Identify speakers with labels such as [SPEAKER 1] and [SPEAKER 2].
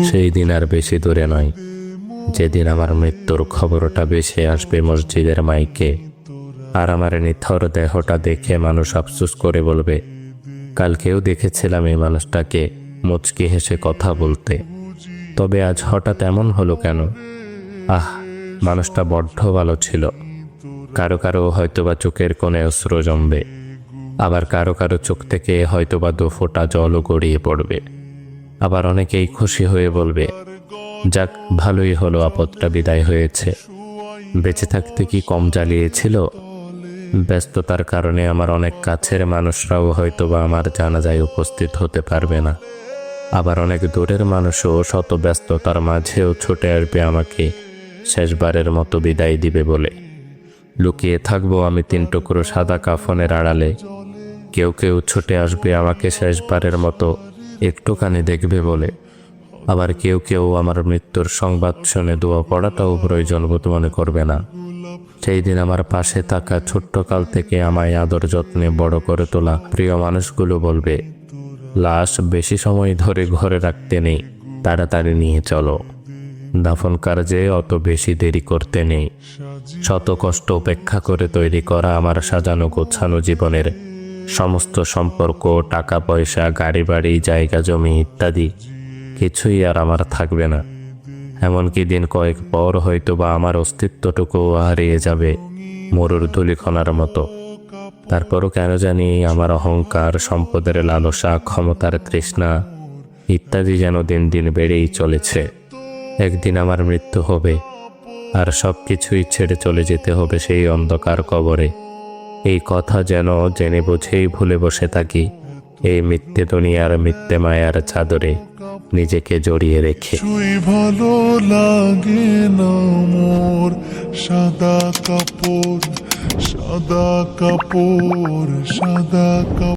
[SPEAKER 1] সেই দিন আর বেশি দূরে নয়, যেদিন আমার মৃত্যুর খবরটা ভেসে আসবে মসজিদের মাইকে, আর আমার নিথর দেহটা দেখে মানুষ আফসোস করে বলবে, কালকেও দেখেছিলাম এই মানুষটাকে মুচকি হেসে কথা বলতে, তবে আজ হঠাৎ এমন হলো কেন? আহ, মানুষটা বড্ড ভালো ছিল। কারো কারো হয়তোবা চোখের কোণে অশ্রু জমবে, আবার কারো কারো চোখ থেকে হয়তোবা 2 ফোঁটা জলও গড়িয়ে পড়বে। আবার অনেকেই খুশি হয়ে বলবে, যাক, ভালোই হলো, আপদটা বিদায় হয়েছে। বেঁচে থাকতে কি কম জ্বালিয়েছিল? ব্যস্ততার কারণে আমার অনেক কাছের মানুষরাও হয়তোবা আমার জানাজায় উপস্থিত হতে পারবে না। আবার অনেক দূরের মানুষও শত ব্যস্ততার মাঝেও ছুটে আসবে আমাকে শেষবারের মতো বিদায় দিবে বলে। লুকিয়ে থাকবো আমি 3 টুকরো সাদা কাফনের আড়ালে। কেউ কেউ ছুটে আসবে আমাকে শেষবারের মতো একটুখানি দেখবে বলে। আবার কেউ কেউ আমার মৃত্যুর সংবাদ শুনে দোয়া পড়াটাও প্রয়োজন বোধ মনে করবে না। সেই দিন আমার পাশে থাকা ছোট্টকাল থেকে আমায় আদর যত্নে বড় করে তোলা প্রিয় মানুষগুলো বলবে, লাশ বেশি সময় ধরে ঘরে রাখতে নেই, তাড়াতাড়ি নিয়ে চলো। দাফন কার্যে অত বেশি দেরি করতে নেই। শত কষ্ট উপেক্ষা করে তৈরি করা আমার সাজানো গোছানো জীবনের সমস্ত সম্পর্ক, টাকা পয়সা, গাড়ি বাড়ি, জায়গা জমি ইত্যাদি কিছুই আর আমার থাকবে না। এমনকি দিন কয়েক পর হয়তোবা আমার অস্তিত্বটুকুও হারিয়ে যাবে মরুর ধূলিকণার মতো। তারপরও কেন জানি আমার অহংকার, সম্পদের লালসা, ক্ষমতার তৃষ্ণা ইত্যাদি যেন দিন দিন বেড়েই চলেছে। একদিন আমার মৃত্যু হবে, আর সব কিছুই ছেড়ে চলে যেতে হবে সেই অন্ধকার কবরে। এই কথা যেন জেনে বুঝেই ভুলে বসে থাকি এই মিথ্যে দুনিয়ার মিথ্যে মায়ার চাদরে নিজেকে জড়িয়ে রেখে।
[SPEAKER 2] ভালো লাগে না মোর সাদা কাপড়, সাদা কাপড়, সাদা কাপড়।